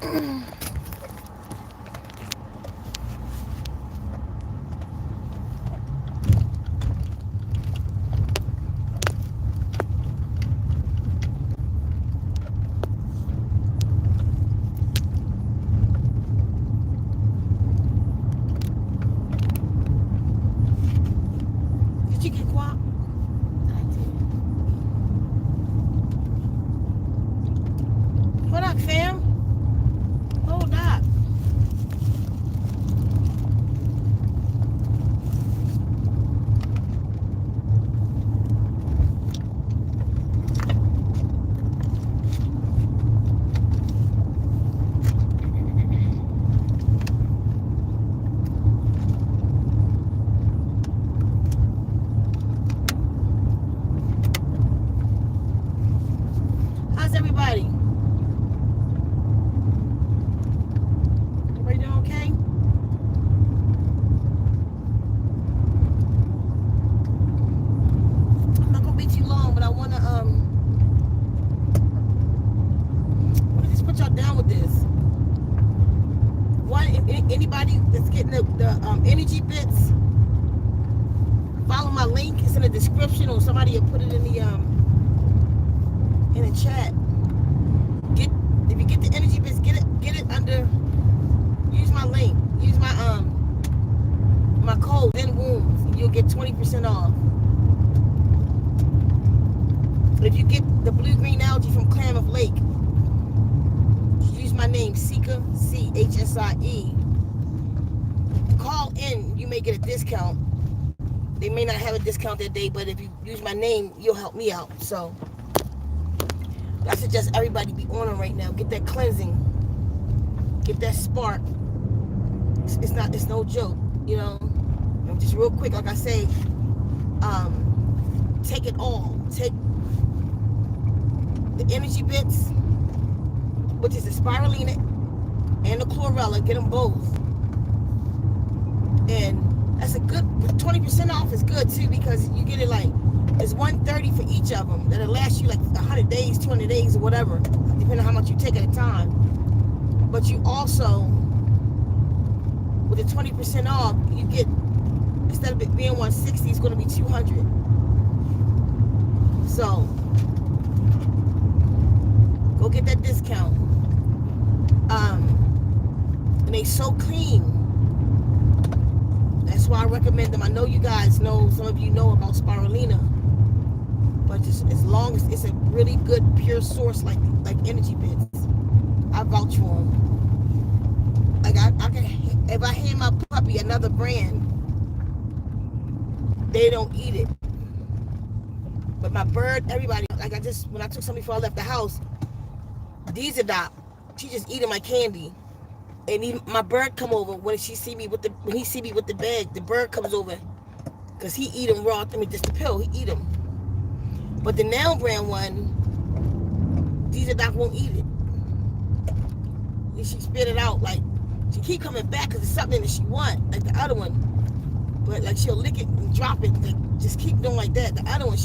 Did you get guap? I did. Hold up, fam. Hold up. How's everybody? Everybody doing okay? I'm not gonna be too long, but I wanna just put y'all down with this. One, anybody that's getting the energy bits, follow my link. It's in the description, or somebody will put it in the chat. If you get the energy bits, get it under. Use my link. Use my code. Then wounds, and you'll get 20% off. If you get the blue green algae from Klamath Lake, use my name, Ceka Hsie, Hsie. Call in. You may get a discount. They may not have a discount that day, but if you use my name, you'll help me out. So I suggest everybody be on them right now. Get that cleansing. Get that spark. It's no joke, you know. And just real quick, like I say, take it all. Take the energy bits, which is the spirulina and the chlorella. Get them both. And that's a good 20% off is good too, because you get it like it's $130 for each of them. That'll last you like 100 days, 200 days, or whatever, depending on how much you take at a time. But you also, with the 20% off, you get, instead of it being $160, it's going to be $200. So go get that discount. And they so clean. That's why I recommend them. I know you guys know, some of you know about spirulina, but just as long as it's a really good pure source like energy bits, I vouch for them. Like I can, if I hand my puppy another brand, they don't eat it. But my bird, everybody, like when I took somebody before I left the house, Deezadoc, she just eating my candy. And even my bird come over when he see me with the bag. The bird comes over because he eat them raw. I mean, just the pill, he eat them. But the now brand one, Deezadoc won't eat it. And she spit it out. Like she keep coming back because it's something that she want, like the other one. But like she'll lick it and drop it, like just keep doing like that. The other one,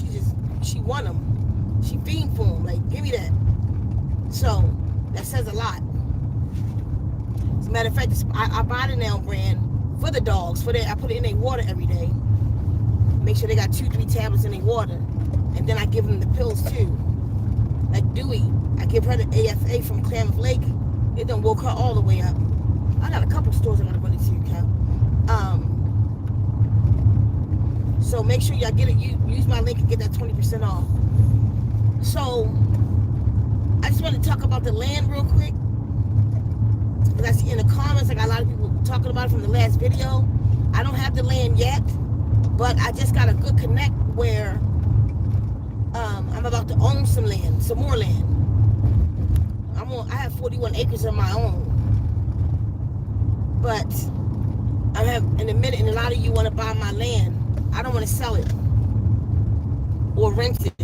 she want them. She fiend for them. Like give me that. So that says a lot. As a matter of fact, I buy the now brand for the dogs. I put it in their water every day. Make sure they got 2-3 tablets in their water. And then I give them the pills too. Like Dewey, I give her the AFA from Klamath Lake. It done woke her all the way up. I got a couple stores I gotta run into, Cal. So make sure y'all get it. Use my link and get that 20% off. So I just want to talk about the land real quick. Because I see in the comments, I got a lot of people talking about it from the last video. I don't have the land yet, but I just got a good connect where I'm about to own some land, some more land. I have 41 acres of my own. But I have, in a minute, and a lot of you want to buy my land. I don't want to sell it or rent it.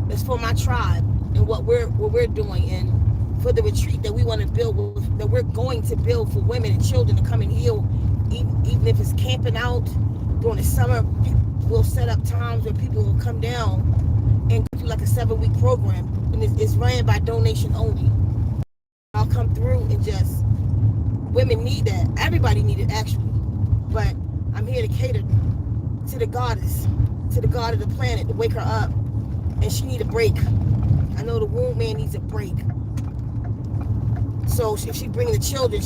It's for my tribe and what we're doing, and for the retreat that we want to build, that we're going to build for women and children to come and heal, even if it's camping out during the summer. We'll set up times where people will come down and do like a 7-week program, and it's ran by donation only. y'all come through and just, women need that. Everybody need it actually. But I'm here to cater to the goddess, to the god of the planet, to wake her up. And she need a break. I know the womb man needs a break. So if she bring the children,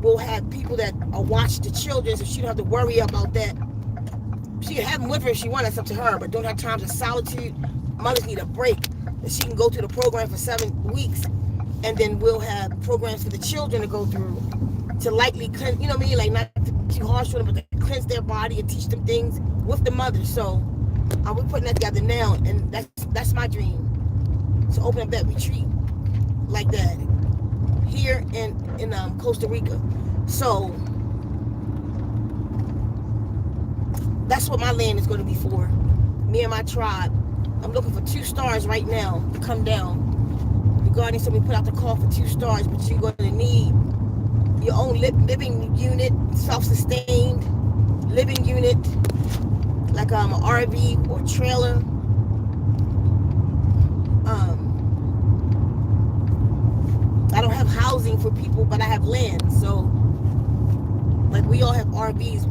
we'll have people that watch the children, so she don't have to worry about that. She can have them with her if she wants, that's up to her, but don't have times of solitude. Mothers need a break. That she can go through the program for 7 weeks, and then we'll have programs for the children to go through to lightly cleanse, you know what I mean? Like, not too harsh on them, but to cleanse their body and teach them things with the mothers. So we're putting that together now, and that's my dream. To open up that retreat like that here in Costa Rica. So that's what my land is going to be for. Me and my tribe. I'm looking for 2 stars right now to come down. The Guardian said we put out the call for 2 stars, but you're going to need your own living unit, self-sustained living unit, like an RV or trailer. I don't have housing for people, but I have land. So, like, we all have RVs.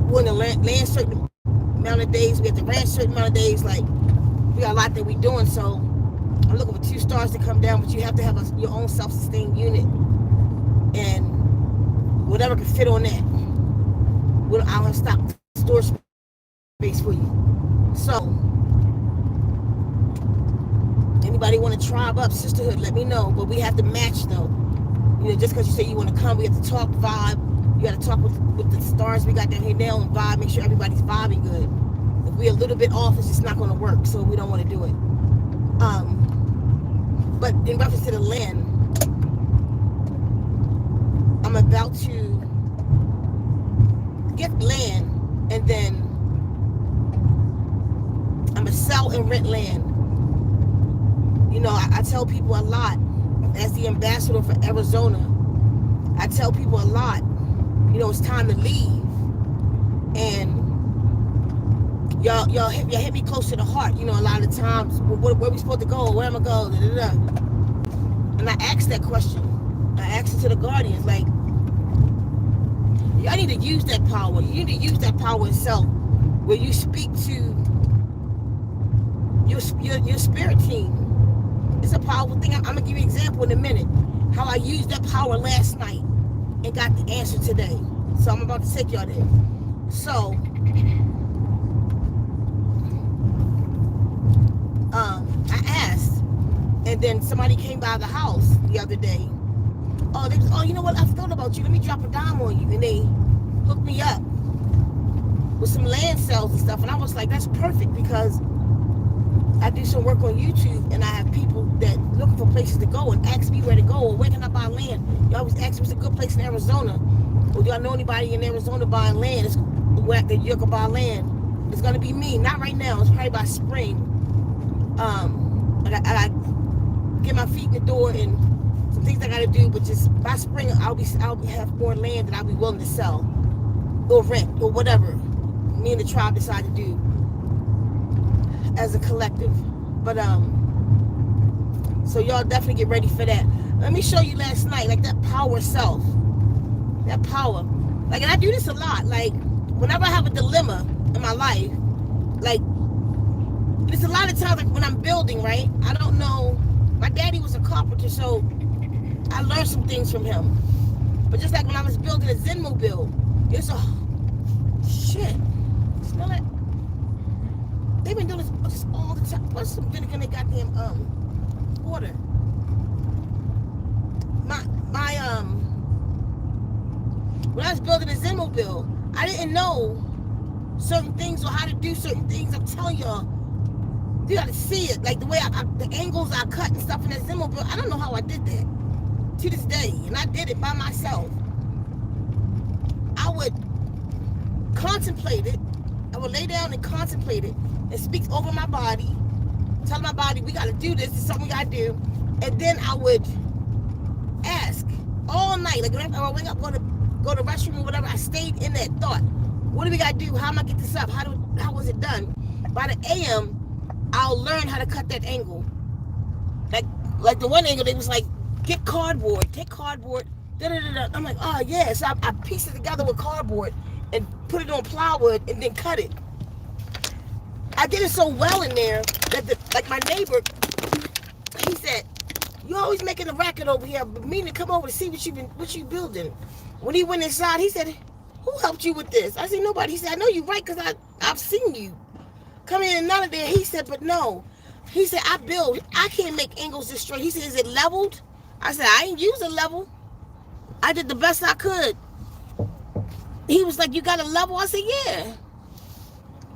We're in the land certain amount of days. We have to ranch certain amount of days. Like, we got a lot that we're doing. So, I'm looking for 2 stars to come down, but you have to have your own self-sustained unit. And whatever can fit on that. I don't have stock storage space for you. So, anybody want to tribe up, sisterhood, let me know. But we have to match, though. You know, just because you say you want to come, we have to talk vibe. You got to talk with the stars we got down here now and vibe. Make sure everybody's vibing good. If we're a little bit off, it's just not going to work. So we don't want to do it. But in reference to the land, I'm about to get land, and then I'm going to sell and rent land. You know, I tell people a lot, as the ambassador for Arizona, I tell people a lot, you know, it's time to leave. And y'all hit me close to the heart. You know, a lot of times, where we supposed to go? Where am I going? Da, da, da. And I asked that question. I asked it to the guardians, like, I need to use that power. You need to use that power itself, where you speak to your spirit team. It's a powerful thing. I'm going to give you an example in a minute. How I used that power last night and got the answer today. So I'm about to take y'all there. So, I asked, and then somebody came by the house the other day. Oh, they was, you know what? I thought about you. Let me drop a dime on you. And they hooked me up with some land sales and stuff. And I was like, that's perfect, because I do some work on YouTube, and I have people that looking for places to go and ask me where to go or where can I buy land. You always ask me what's a good place in Arizona. Or do I know anybody in Arizona buying land? It's where you can buy land. It's gonna be me. Not right now. It's probably by spring. I get my feet in the door and some things I gotta do. But just by spring, I'll have more land that I'll be willing to sell or rent or whatever me and the tribe decide to do as a collective. But so y'all definitely get ready for that. Let me show you last night, like, that power self, that power. Like, and I do this a lot. Like, whenever I have a dilemma in my life, like, it's a lot of times, like, when I'm building, right? I don't know. My daddy was a carpenter, so I learned some things from him. But just like when I was building a Zenmobile, it's a shit. Smell it? They've been doing this all the time. What's some vinegar in their goddamn water? When I was building a Zenmobile, I didn't know certain things or how to do certain things. I'm telling y'all, you gotta see it. Like, the way the angles I cut and stuff in that Zenmobile, I don't know how I did that to this day. And I did it by myself. I would contemplate it. I would lay down and contemplate it and speak over my body, tell my body, we gotta do this, it's something we gotta do. And then I would ask all night, like, when I wake up, go to the restroom or whatever, I stayed in that thought. What do we gotta do? How am I get this up? How was it done? By the AM, I'll learn how to cut that angle. Like the one angle, they was like get cardboard, take cardboard, da-da-da-da. I'm like, oh yeah. So I pieced it together with cardboard and put it on plywood and then cut it. I did it so well in there that like my neighbor, he said, you always making a racket over here, but meaning to come over to see what you building. When he went inside, he said, who helped you with this? I said, nobody. He said, I know you're right, because I've seen you come in and out of there. He said, but no. He said, I can't make angles this straight. He said, is it leveled? I said, I ain't use a level. I did the best I could. He was like, you got a level? I said, yeah.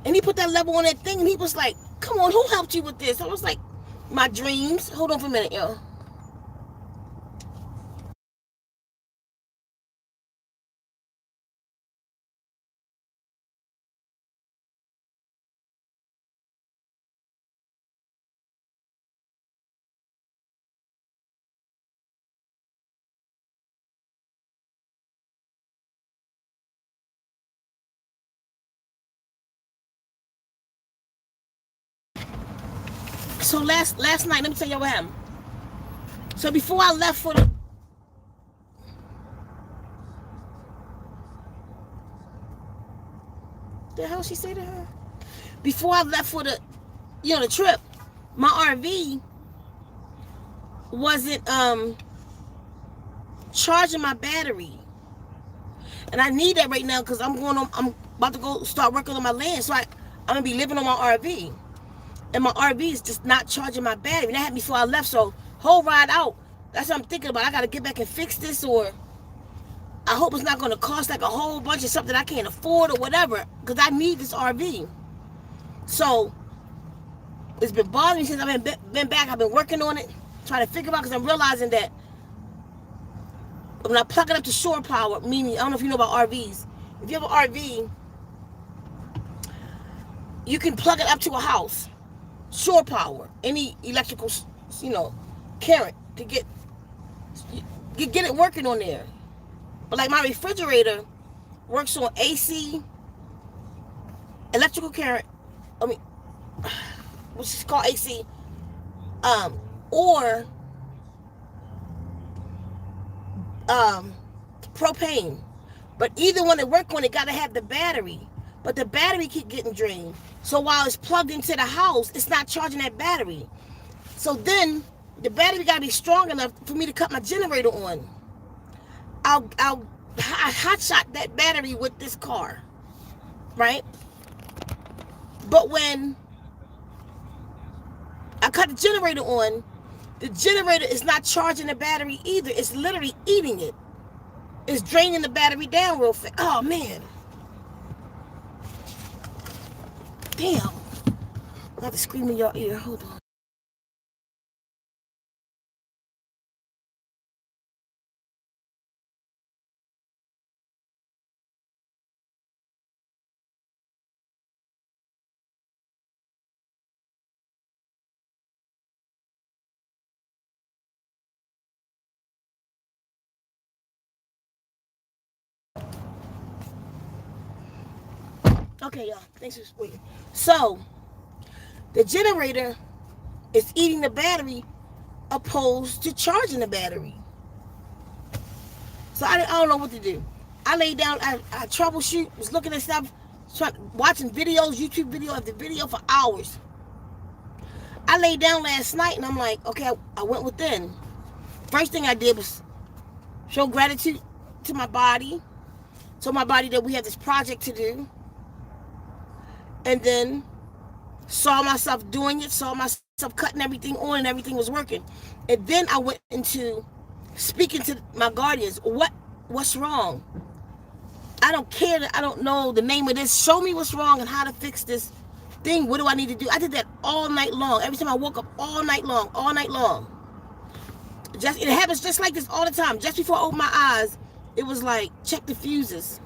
And he put that level on that thing, and he was like, come on, who helped you with this? I was like, my dreams. Hold on for a minute, yo. So last night, let me tell you what happened. So before I left for the hell she say to her? Before I left for the trip, my RV wasn't charging my battery. And I need that right now because I'm about to go start working on my land. So I'm gonna be living on my RV. And my RV is just not charging my battery. And that happened before I left. So whole ride out, that's what I'm thinking about. I gotta get back and fix this, or I hope it's not gonna cost like a whole bunch of something I can't afford or whatever, because I need this RV. So it's been bothering me since I've been back. I've been working on it, trying to figure out, because I'm realizing that when I plug it up to shore power, meaning, I don't know if you know about RVs. If you have an RV, you can plug it up to a house. Shore power, any electrical, current to get it working on there. But like my refrigerator works on AC, electrical current, which is called AC, or propane. But either one that work on it gotta have the battery. But the battery keep getting drained. So while it's plugged into the house, it's not charging that battery. So then the battery gotta be strong enough for me to cut my generator on. I hotshot that battery with this car, right? But when I cut the generator on, the generator is not charging the battery either. It's literally eating it. It's draining the battery down real fast. Oh man. Damn. I have to scream in your ear. Hold on. Okay, y'all. Thanks for waiting. So, the generator is eating the battery opposed to charging the battery. So, I don't know what to do. I laid down, I troubleshoot, was looking at stuff, watching videos, YouTube video after video for hours. I laid down last night and I'm like, okay, I went within. First thing I did was show gratitude to my body. Told my body that we have this project to do. And then saw myself doing it, saw myself cutting everything on, and everything was working. And then I went into speaking to my guardians. What's wrong? I don't care that I don't know the name of this. Show me what's wrong and how to fix this thing. What do I need to do? I did that all night long. Every time I woke up, all night long. It happens just like this all the time. Just before I opened my eyes, it was like, check the fuses.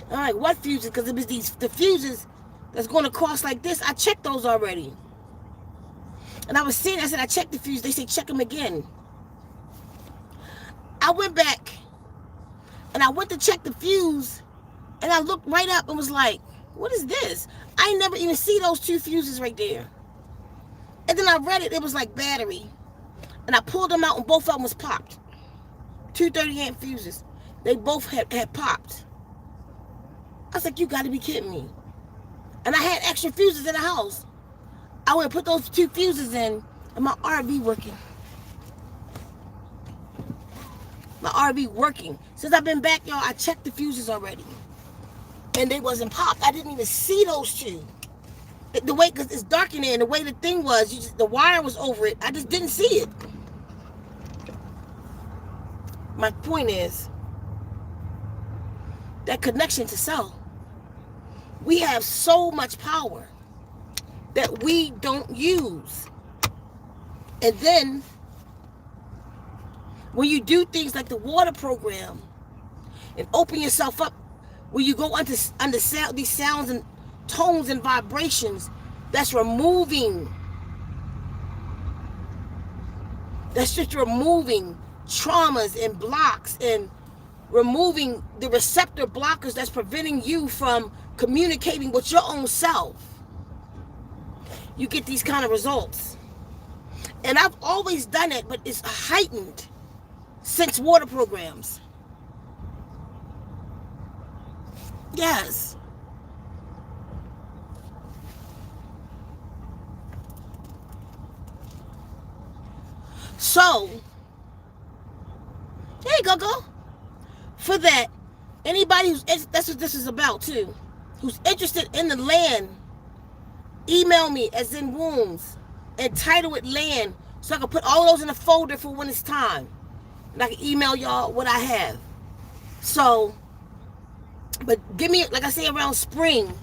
I'm like, what fuses? Because it was the fuses that's going to cross like this. I checked those already. And I was saying, I said, I checked the fuse. They say, check them again. I went back and I went to check the fuse and I looked right up and was like, what is this? I never even see those two fuses right there. And then I read it. It was like battery. And I pulled them out and both of them was popped. 230 amp fuses. They both had popped. I was like, you got to be kidding me. And I had extra fuses in the house. I went and put those 2 fuses in, and my RV working. My RV working. Since I've been back, y'all, I checked the fuses already. And they wasn't popped. I didn't even see those 2. The way, because it's dark in there, and the way the thing was, the wire was over it. I just didn't see it. My point is, that connection to self. We have so much power that we don't use. And then, when you do things like the water program and open yourself up, where you go under these sounds and tones and vibrations, that's removing. That's just removing traumas and blocks and removing the receptor blockers that's preventing you from communicating with your own self. You get these kind of results. And I've always done it, but it's heightened since water programs. Yes. So, there you go. For that, anybody that's what this is about too, who's interested in the land, email me as in wombs and title it land, so I can put all those in a folder for when it's time. And I can email y'all what I have. So, but give me, like I say, around spring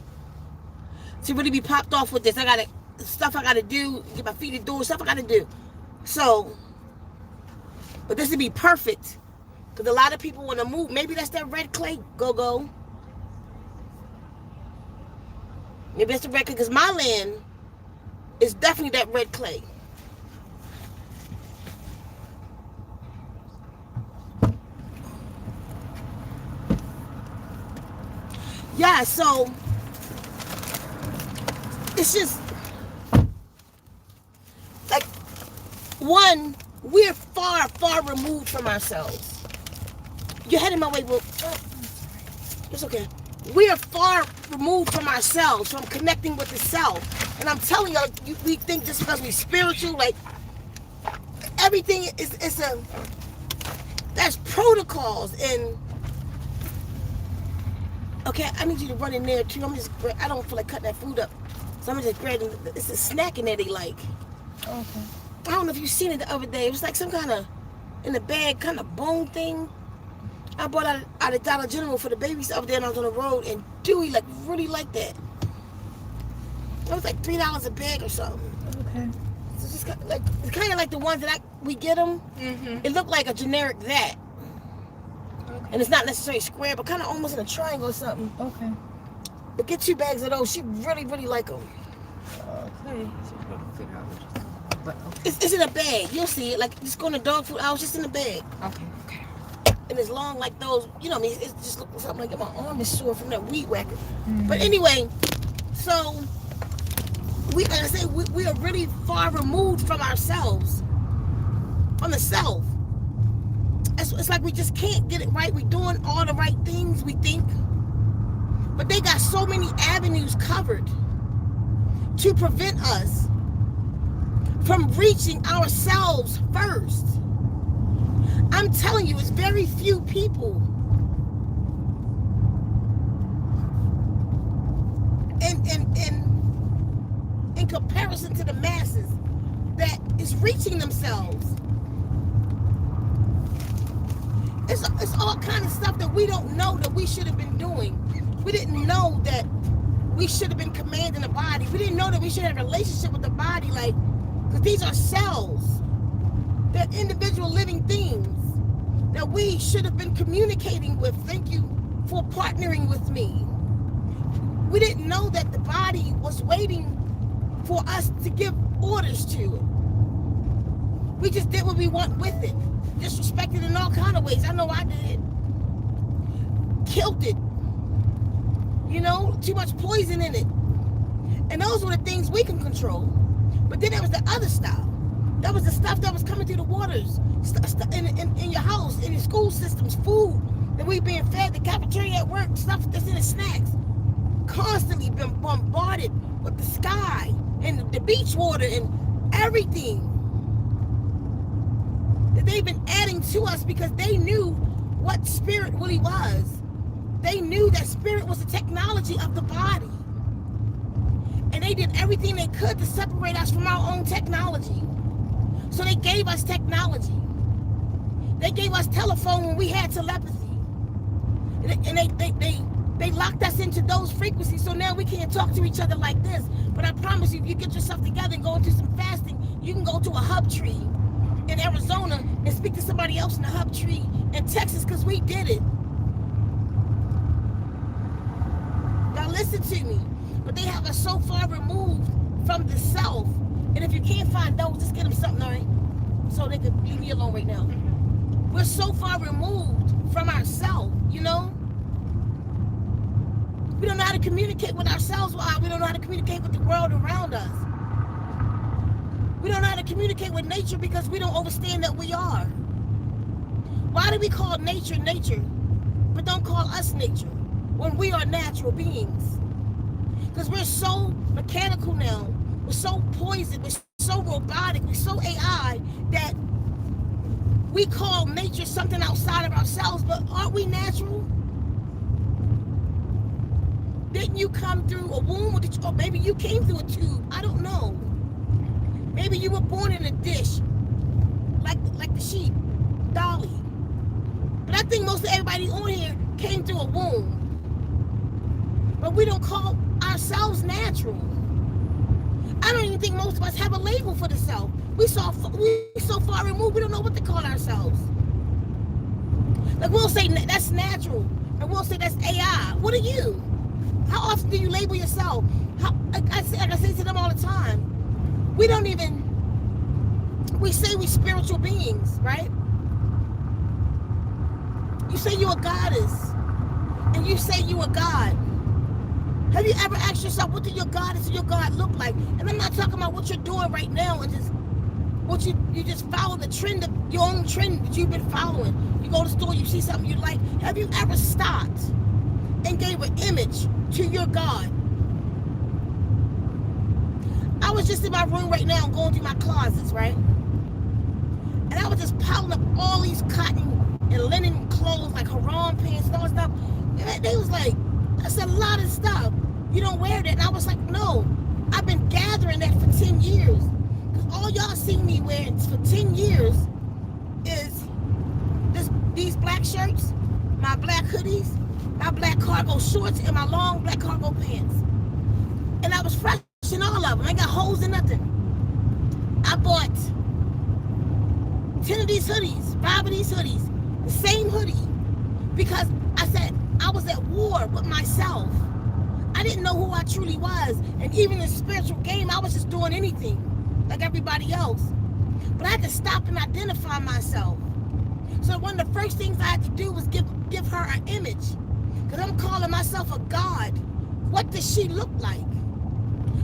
to really be popped off with this. I got stuff I got to do, get my feet in the door, stuff I got to do. So, but this would be perfect. Because a lot of people want to move. Maybe that's that red clay, go. Maybe that's the red clay. Because my land is definitely that red clay. Yeah, so it's just like, one, we're far removed from ourselves. You're heading my way, Will. It's okay. We are far removed from ourselves, from connecting with the self. And I'm telling you, we think just because we're spiritual, like, everything there's protocols. And, okay, I need you to run in there, too. I don't feel like cutting that food up. So I'm just grabbing, it's a snack in there they like. Okay. I don't know if you've seen it the other day. It was like some kind of, in the bag, kind of bone thing. I bought out of Dollar General for the babies the other day, and I was on the road, and Dewey really liked that. It was like $3 a bag or something. Okay. So it's kind of like the ones that we get them. Mm-hmm. It looked like a generic that. Okay. And it's not necessarily square, but kind of almost in a triangle or something. Okay. But get 2 bags of those. She really like them. Okay. It's in a bag. You'll see it. Like, just go in the dog food aisle, just in the bag. Okay. And it's long like those, you know what I mean? It's just looking something like my arm is sore from that weed whacker. Mm-hmm. But anyway, so we are really far removed from ourselves, from the self. It's like we just can't get it right. We're doing all the right things, we think, but they got so many avenues covered to prevent us from reaching ourselves first. I'm telling you, it's very few people in comparison to the masses that is reaching themselves. It's all kind of stuff that we don't know that we should have been doing. We didn't know that we should have been commanding the body. We didn't know that we should have a relationship with the body, like, because these are cells. They're individual living things that we should have been communicating with. Thank you for partnering with me. We didn't know that the body was waiting for us to give orders to it. We just did what we want with it. Disrespected in all kind of ways. I know I did. Killed it. You know, too much poison in it. And those were the things we can control. But then there was the other style. That was the stuff that was coming through the waters, in your house, in your school systems, food that we being fed, the cafeteria at work, stuff that's in the snacks, constantly been bombarded with the sky and the beach water and everything that they've been adding to us, because they knew what spirit really was. They knew that spirit was the technology of the body, and they did everything they could to separate us from our own technology. So they gave us technology. They gave us telephone when we had telepathy. And they locked us into those frequencies, so now we can't talk to each other like this. But I promise you, if you get yourself together and go into some fasting, you can go to a hub tree in Arizona and speak to somebody else in the hub tree in Texas, because we did it. Now listen to me. But they have us so far removed from the self. And if you can't find those, just get them something, all right? So they could leave me alone right now. We're so far removed from ourselves, you know? We don't know how to communicate with ourselves. We don't know how to communicate with the world around us. We don't know how to communicate with nature because we don't understand that we are. Why do we call nature nature, but don't call us nature when we are natural beings? Because we're so mechanical now. We're so poisoned. We're so robotic. We're so AI that we call nature something outside of ourselves. But aren't we natural? Didn't you come through a womb? Or maybe you came through a tube. I don't know. Maybe you were born in a dish, like the sheep, Dolly. But I think most of everybody on here came through a womb. But we don't call ourselves natural. I don't even think most of us have a label for the self. We so far removed, we don't know what to call ourselves. Like we'll say that's natural, and we'll say that's AI. What are you? How often do you label yourself? Like I say to them all the time, we say we spiritual beings, right? You say you're a goddess, and you say you a god. Have you ever asked yourself, what do your goddess and your God look like? And I'm not talking about what you're doing right now and just what you just follow the trend of your own trend that you've been following. You go to the store, you see something you like. Have you ever stopped and gave an image to your God? I was just in my room right now going through my closets, right? And I was just piling up all these cotton and linen clothes, like haram pants and all that stuff. And they was like, that's a lot of stuff. You don't wear that. And I was like, no, I've been gathering that for 10 years. Because all y'all see me wearing for 10 years is these black shirts, my black hoodies, my black cargo shorts, and my long black cargo pants. And I was fresh in all of them. I ain't got holes in nothing. I bought 10 of these hoodies, 5 of these hoodies, the same hoodie, because I said I was at war with myself. I didn't know who I truly was. And even in the spiritual game, I was just doing anything like everybody else. But I had to stop and identify myself. So one of the first things I had to do was give her an image. Because I'm calling myself a god. What does she look like?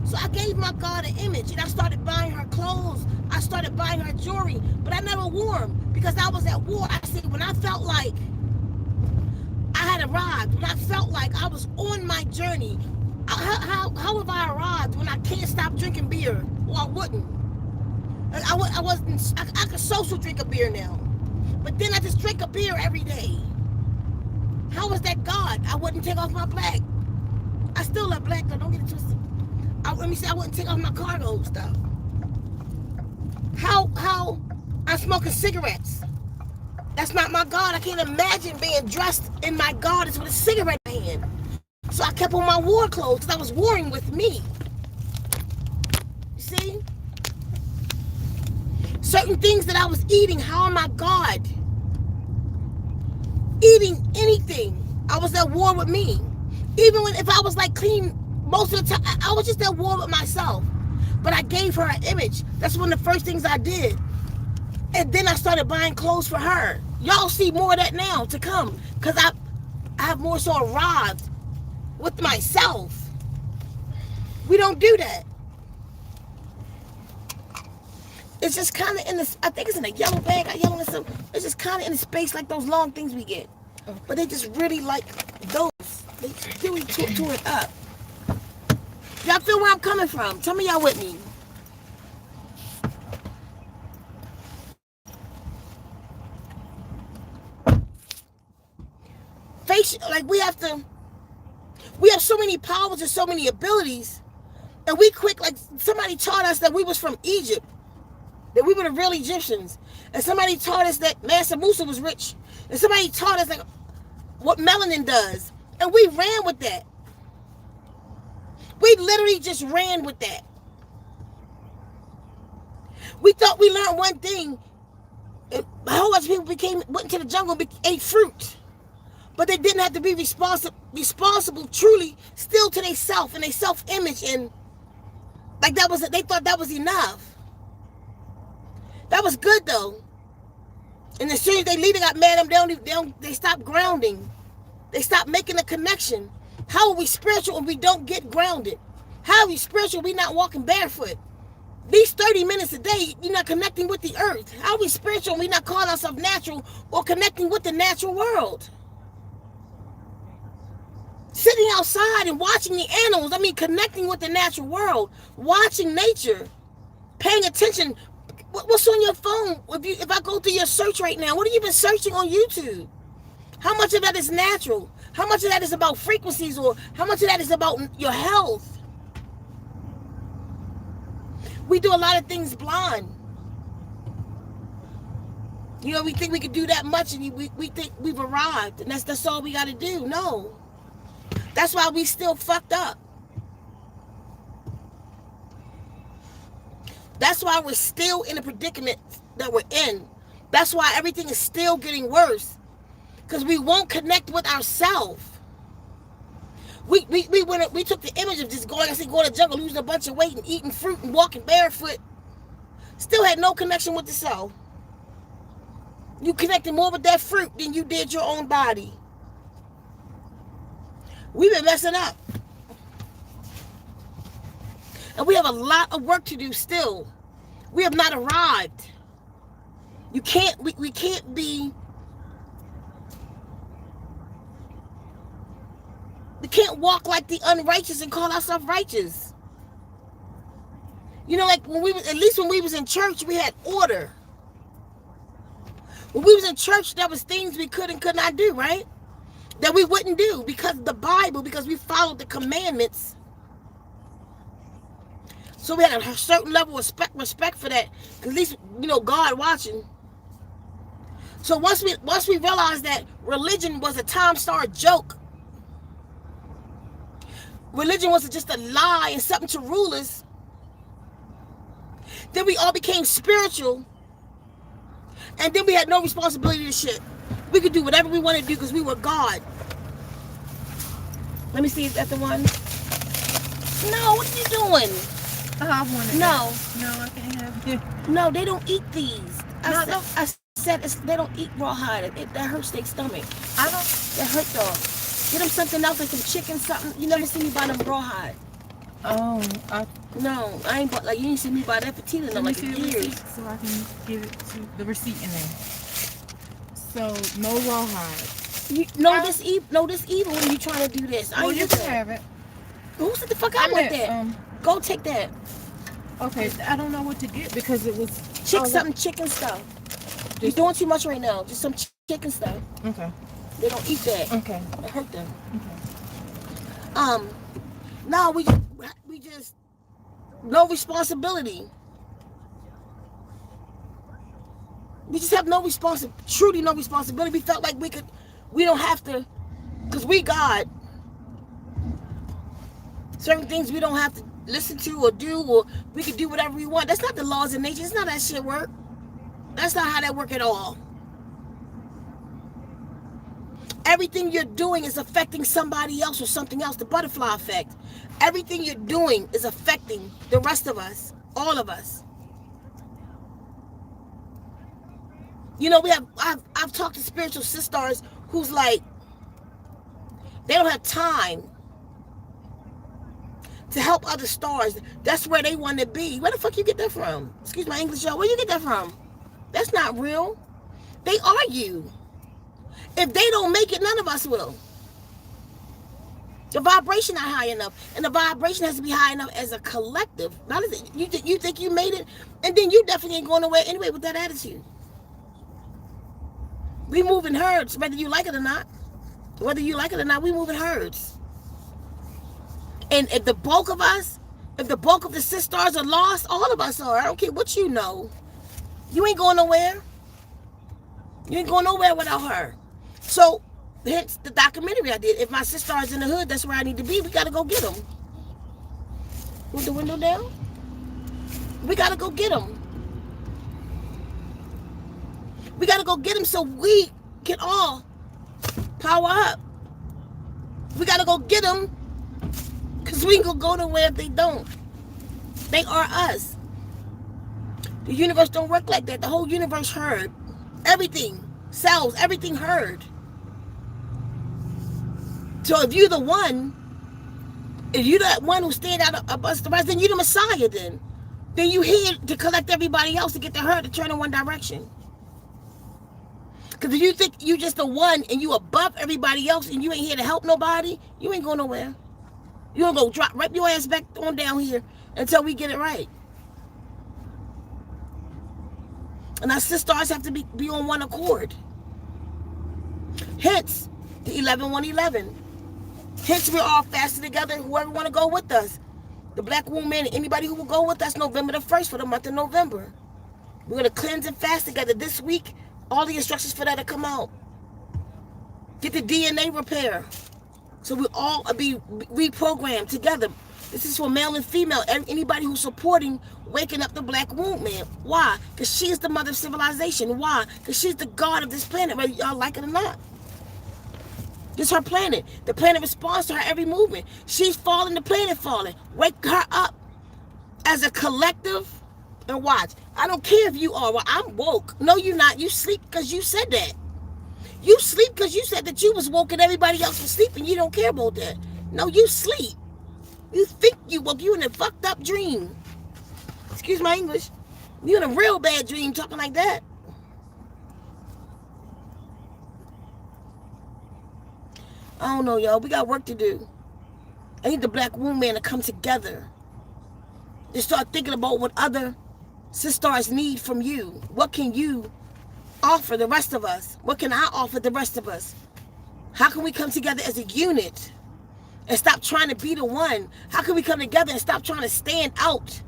So I gave my God an image, and I started buying her clothes. I started buying her jewelry, but I never wore them because I was at war. I said, when I felt like I had arrived, when I felt like I was on my journey, how have I arrived when I can't stop drinking beer? Or I wouldn't. I could social drink a beer now, but then I just drink a beer every day. How was that God? I wouldn't take off my black. I still love black though, don't get it twisted. Let me say I wouldn't take off my cargo stuff. How I'm smoking cigarettes. That's not my God. I can't imagine being dressed in my goddess with a cigarette in my hand. So I kept on my war clothes because I was warring with me. You see? Certain things that I was eating, how am I God? Eating anything, I was at war with me. Even if I was like clean most of the time, I was just at war with myself. But I gave her an image. That's one of the first things I did. And then I started buying clothes for her. Y'all see more of that now to come. Because I have more so arrived with myself. We don't do that. It's just kind of in this, I think it's in a yellow bag. I yellow in some. It's just kind of in the space like those long things we get. Okay. But they just really like those. They really tore it up. Y'all feel where I'm coming from? Tell me y'all with me. Like we have so many powers and so many abilities, and we quick, like somebody taught us that we was from Egypt, that we were the real Egyptians, and somebody taught us that Mansa Musa was rich, and somebody taught us like what melanin does, and we ran with that. We literally just ran with that. We thought we learned one thing, and a whole bunch of people went into the jungle and ate fruit. But they didn't have to be responsible truly still to their self and their self-image, and like that was, they thought that was enough. That was good though. And as soon as their leader got mad at them, they stopped grounding. They stopped making a connection. How are we spiritual when we don't get grounded? How are we spiritual when we're not walking barefoot? These 30 minutes a day, you're not connecting with the earth. How are we spiritual when we're not calling ourselves natural or connecting with the natural world? Sitting outside and watching the animals, connecting with the natural world, watching nature, paying attention. What's on your phone? If I go through your search right now, what have you been searching on YouTube? How much of that is natural? How much of that is about frequencies, or how much of that is about your health? We do a lot of things blind. We think we could do that much, and we think we've arrived, and that's all we got to do. No. That's why we still fucked up. That's why we're still in the predicament that we're in. That's why everything is still getting worse. Because we won't connect with ourselves. We took the image of just going to the jungle, losing a bunch of weight and eating fruit and walking barefoot. Still had no connection with the self. You connected more with that fruit than you did your own body. We've been messing up. And we have a lot of work to do still. We have not arrived. We can't walk like the unrighteous and call ourselves righteous. Like when we was in church, we had order. When we was in church, there was things we could and could not do, right? That we wouldn't do because of the Bible, because we followed the commandments. So we had a certain level of respect for that. Because at least, God watching. So once we realized that religion was a time-star joke, religion was just a lie and something to rule us, then we all became spiritual, and then we had no responsibility to shit. We could do whatever we wanted to do because we were God. Let me see, is that the one? No, what are you doing? Oh, I wanted No. That. No, I can't have it. No, they don't eat these. I said they don't eat rawhide. That hurts their stomach. That hurt dog. Get them something else, like some chicken, something. You never see me buy them rawhide. Oh, No, I ain't bought, like, you didn't see me buy that petite in like years. So I can give it to the receipt in there. So, no rawhide. This evil when you trying to do this. Well, you can have it. Who said the fuck I want that? Go take that. Okay, I don't know what to get because it was... Chicken stuff. You're doing too much right now. Just some chicken stuff. Okay. They don't eat that. Okay. It hurt them. Okay. No, we just no responsibility. We just have truly no responsibility. We felt like we don't have to, because we God. Certain things we don't have to listen to or do, or we can do whatever we want. That's not the laws of nature. It's not that shit work. That's not how that work at all. Everything you're doing is affecting somebody else or something else. The butterfly effect. Everything you're doing is affecting the rest of us, all of us. I've talked to spiritual sisters who's like, they don't have time to help other stars. That's where they want to be. Where the fuck you get that from? Excuse my English, y'all. Where you get that from? That's not real. They are you. If they don't make it, none of us will. The vibration not high enough, and the vibration has to be high enough as a collective. Not as you think you made it, and then you definitely ain't going nowhere anyway with that attitude. We move in herds, whether you like it or not. Whether you like it or not, we move in herds. And if the bulk of us, if the bulk of the sisters are lost, all of us are. I don't care what you know. You ain't going nowhere. You ain't going nowhere without her. So, hence the documentary I did. If my sister is in the hood, that's where I need to be. We got to go get them. With the window down? We got to go get them. We got to go get them so we can all power up. We got to go get them because we ain't going to go nowhere if they don't. They are us. The universe don't work like that. The whole universe heard. Everything. Cells. Everything heard. So if you're the one, if you're that one who stand out above the rest, then you're the Messiah then. Then you here to collect everybody else to get the herd to turn in one direction. Because if you think you just the one and you above everybody else and you ain't here to help nobody, you ain't going nowhere. You gonna go drop right your ass back on down here until we get it right. And our sisters have to be on one accord. Hence, the 11-1-11. Hence, we're all fasting together. Whoever want to go with us. The Black Woman, anybody who will go with us November the 1st for the month of November. We're going to cleanse and fast together this week. All the instructions for that will come out. Get the DNA repair. So we all be reprogrammed together. This is for male and female. Anybody who's supporting waking up the Black Woman. Why? Because she's the mother of civilization. Why? Because she's the god of this planet, whether y'all like it or not. This is her planet. The planet responds to her every movement. She's falling, the planet falling. Wake her up as a collective and watch. I don't care if you are. Well, I'm woke. No, you're not. You sleep because you said that. You sleep because you said that you was woke and everybody else was sleeping. You don't care about that. No, you sleep. You think you woke. You in a fucked up dream. Excuse my English. You in a real bad dream talking like that. I don't know, y'all. We got work to do. I need the Black woman to come together. Just start thinking about what other sisters need from you. What can you offer the rest of us? What can I offer the rest of us? How can we come together as a unit and stop trying to be the one? How can we come together and stop trying to stand out?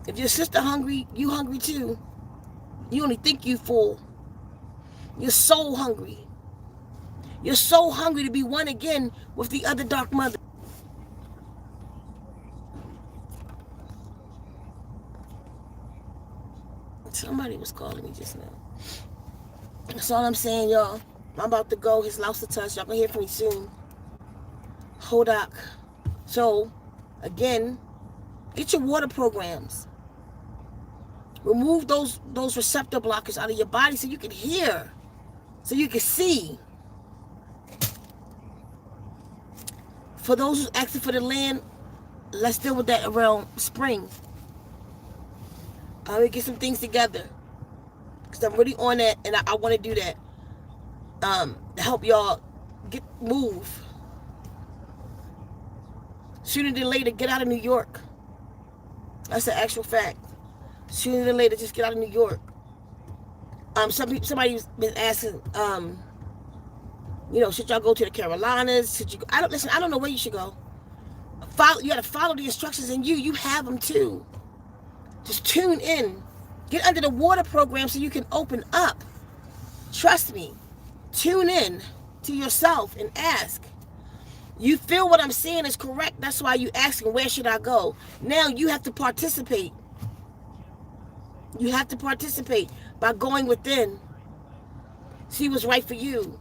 If your sister hungry, you hungry too. You only think you full. You're so hungry. You're so hungry to be one again with the other dark mother. Somebody was calling me just now. That's all I'm saying, y'all. I'm about to go. His lost to touch. Y'all can hear from me soon. Hodak. So, again, get your water programs. Remove those receptor blockers out of your body so you can hear. So you can see. For those who's asking for the land, let's deal with that around spring. I'm going to get some things together. Because I'm really on that and I want to do that. To help y'all move. Sooner than later, get out of New York. That's the actual fact. Sooner than later, just get out of New York. Somebody's been asking, should y'all go to the Carolinas? Should you go? I don't know where you should go. You got to follow the instructions, and you have them too. Just tune in. Get under the water program so you can open up. Trust me. Tune in to yourself and ask. You feel what I'm saying is correct. That's why you asking, where should I go? Now you have to participate. You have to participate by going within. See what's right for you.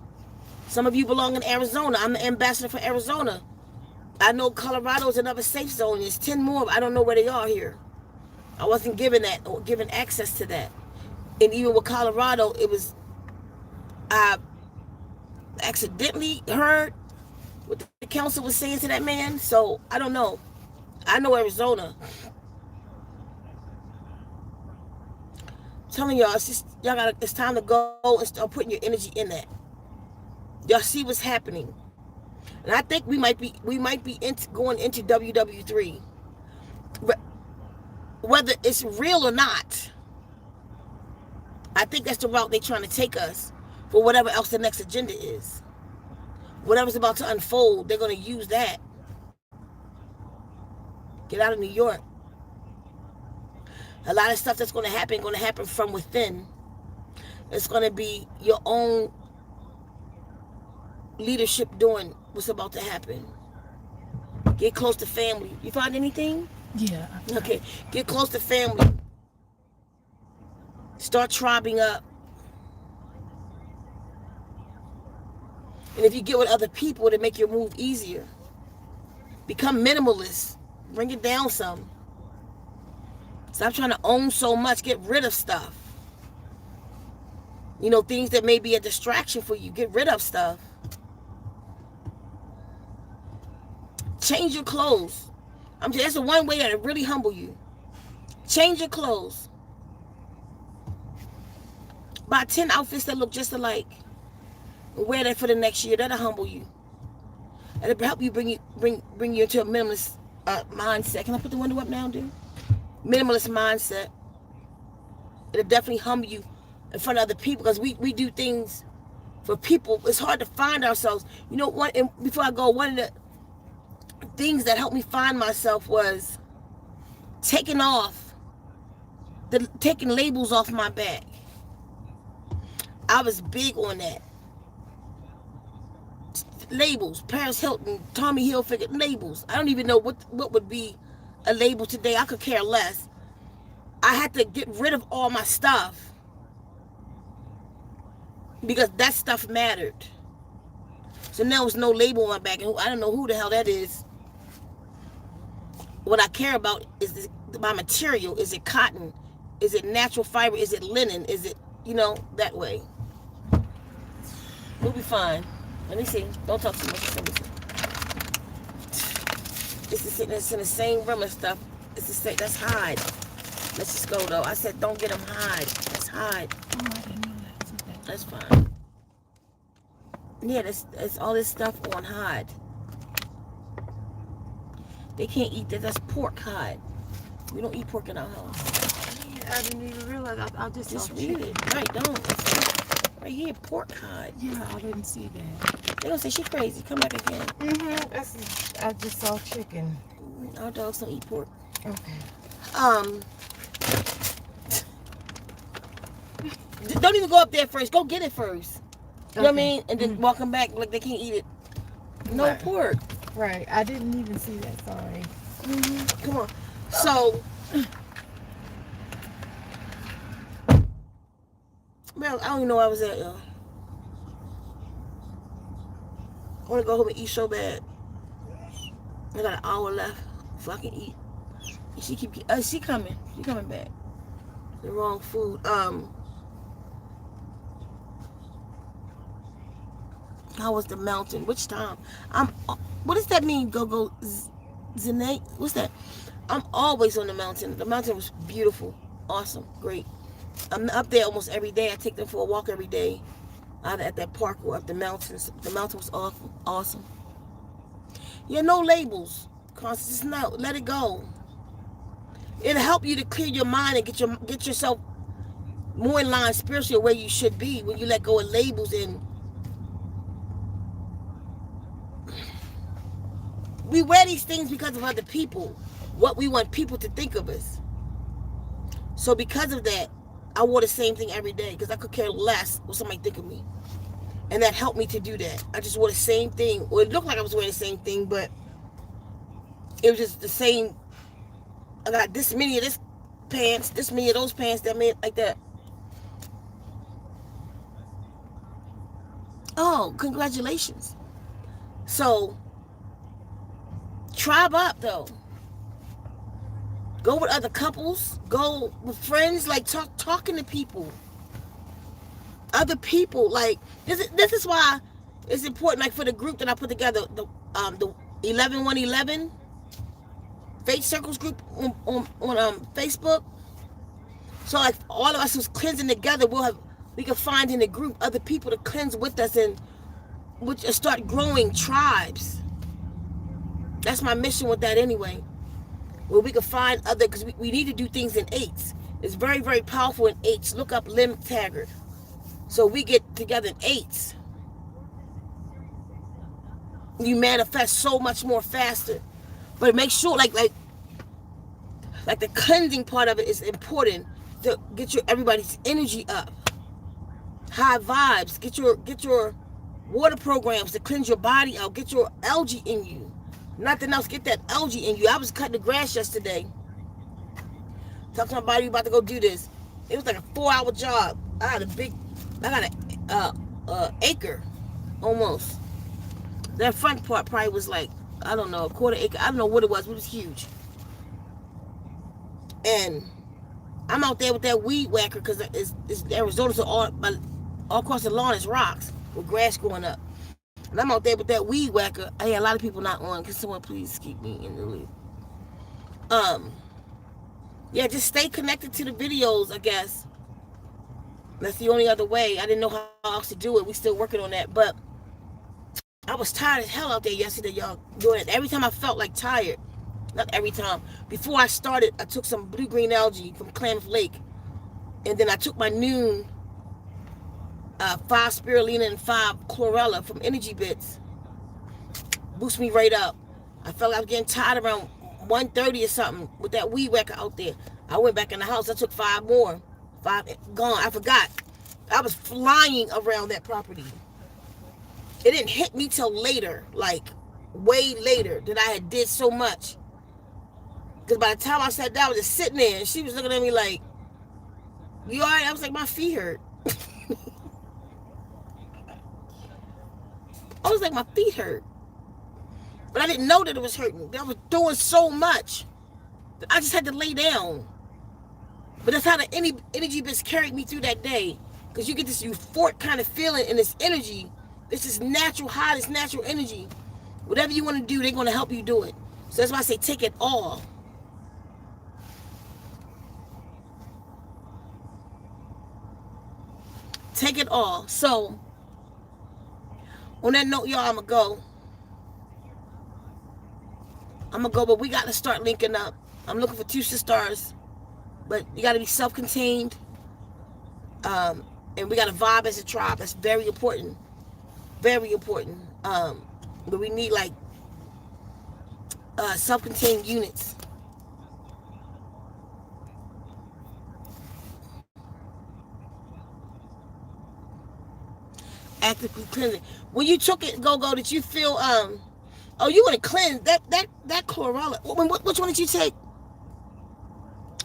Some of you belong in Arizona. I'm the ambassador for Arizona. I know Colorado is another safe zone. There's 10 more. I don't know where they are here. I wasn't given that or given access to that. And even with Colorado, it was I accidentally heard what the council was saying to that man. So I don't know. I know Arizona. I'm telling y'all, it's just y'all gotta. It's time to go and start putting your energy in that. Y'all see what's happening, and I think we might be going into WW3, whether it's real or not. I think that's the route they're trying to take us for whatever else the next agenda is. Whatever's about to unfold, they're going to use that. Get out of New York. A lot of stuff that's going to happen from within. It's going to be your own leadership doing what's about to happen. Get close to family. You find anything? Yeah. Okay. Get close to family. Start tribbing up. And if you get with other people, it'll make your move easier. Become minimalist. Bring it down some. Stop trying to own so much. Get rid of stuff. You know, things that may be a distraction for you. Get rid of stuff. Change your clothes. That's the one way that'll really humble you. Change your clothes. Buy 10 outfits that look just alike. And wear that for the next year. That'll humble you. That'll help you bring you into a minimalist mindset. Can I put the window up now, dude? Minimalist mindset. It'll definitely humble you in front of other people, because we do things for people. It's hard to find ourselves. You know what? And before I go, one of the things that helped me find myself was taking labels off my back. I was big on that. Labels. Paris Hilton, Tommy Hilfiger, labels. I don't even know what would be a label today. I could care less. I had to get rid of all my stuff because that stuff mattered. So now there's no label on my back, and I don't know who the hell that is. What I care about is my material. Is it cotton? Is it natural fiber? Is it linen? Is it, that way? We'll be fine. Let me see. Don't talk too much. Let me see. It's in the same room and stuff. It's the same. That's hide. Let's just go, though. I said don't get them hide. Let's hide. Oh, I didn't know that. Okay. That's fine. Yeah, that's all this stuff on hide. They can't eat that. That's pork hide. We don't eat pork in our house. I didn't even realize. I just read it. Right, don't. Right here, pork hide. Yeah, I didn't see that. They gonna say she crazy. Come back again. I just saw chicken. Our dogs don't eat pork. Okay. Don't even go up there first. Go get it first. You know what I mean? And then walk them back like they can't eat it. No Right. pork. Right. I didn't even see that. Sorry. Come on. So, man, I don't even know where I was at, y'all. I want to go home and eat so bad. I got an hour left so I can eat. And she coming. She coming back. The wrong food. How was the mountain? Which time? What does that mean? Go Zene? What's that? I'm always on the mountain. The mountain was beautiful, awesome, great. I'm up there almost every day. I take them for a walk every day, either at that park or up the mountains. The mountain was awesome. Yeah, no labels. Constance, no, let it go. It'll help you to clear your mind and get yourself more in line spiritually where you should be when you let go of labels. And we wear these things because of other people, what we want people to think of us. So because of that, I wore the same thing every day because I could care less what somebody think of me. And that helped me to do that. I just wore the same thing. Well, it looked like I was wearing the same thing, but it was just the same. I got this many of this pants, this many of those pants, that made like that. Oh, congratulations. So, tribe up though. Go with other couples. Go with friends. Like talking to people. Other people. Like this is why it's important. Like for the group that I put together, the 11111 Faith Circles group on Facebook. So like all of us who's cleansing together, we can find in the group other people to cleanse with us and which start growing tribes. That's my mission with that anyway. Where we can find other, because we need to do things in eights. It's very, very powerful in eights. Look up Lim Taggart. So we get together in eights. You manifest so much more faster. But make sure like the cleansing part of it is important to get everybody's energy up. High vibes. Get your water programs to cleanse your body out. Get your algae in you. Nothing else. Get that algae in you. I was cutting the grass yesterday. Talking to my body about to go do this. It was like a 4-hour job. I got an acre almost. That front part probably was like, I don't know, a quarter acre. I don't know what it was, but it was huge. And I'm out there with that weed whacker because it's Arizona, so all across the lawn is rocks with grass growing up. And I'm out there with that weed whacker. I had a lot of people not on. Can someone please keep me in the loop? Yeah, just stay connected to the videos, I guess. That's the only other way. I didn't know how else to do it. We still working on that. But I was tired as hell out there yesterday, y'all, doing it. Every time I felt like tired. Not every time. Before I started, I took some Blue Green Algae from Klamath Lake. And then I took my noon 5 spirulina and 5 chlorella from Energy Bits. Boost me right up. I felt like I was getting tired around 1:30 or something with that weed whacker out there. I went back in the house. I took 5 more. 5 gone. I forgot. I was flying around that property. It didn't hit me till later, like way later, that I had did so much. Because by the time I sat down, I was just sitting there, and she was looking at me like, "You all right?" I was like, "My feet hurt." I was like, my feet hurt. But I didn't know that it was hurting. I was doing so much that I just had to lay down. But that's how the energy bits carried me through that day. Because you get this euphoric kind of feeling in this energy. This is natural high, this natural energy. Whatever you want to do, they're going to help you do it. So that's why I say take it all. Take it all. So, on that note, y'all, I'm going to go, but we got to start linking up. I'm looking for 2 sisters, but you got to be self-contained, and we got to vibe as a tribe. That's very important. Very important. But we need, like, self-contained units. Actively cleansing. When you took it, go, did you feel, oh, you want to cleanse that chlorella? Which one did you take?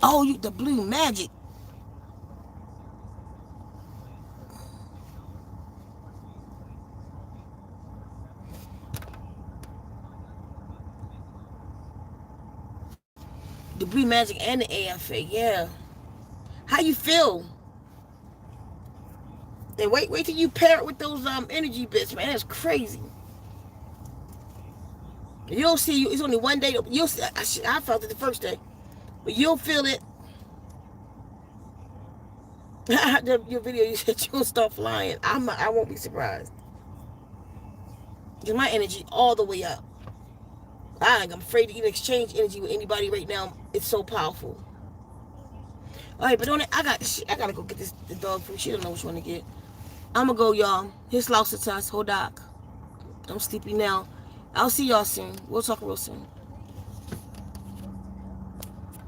Oh, the blue magic. The blue magic and the AFA, yeah. How you feel? And wait till you pair it with those energy bits, man. That's crazy. You'll see. It's only one day. You'll see. I felt it the first day, but you'll feel it. Your video, you said you'll start flying. I won't be surprised. Get my energy all the way up. I'm afraid to even exchange energy with anybody right now. It's so powerful. All right, but on it, I gotta go get the dog food. She don't know which one to get. I'm gonna go, y'all. His lost to us. Hodak. I'm sleepy now. I'll see y'all soon. We'll talk real soon.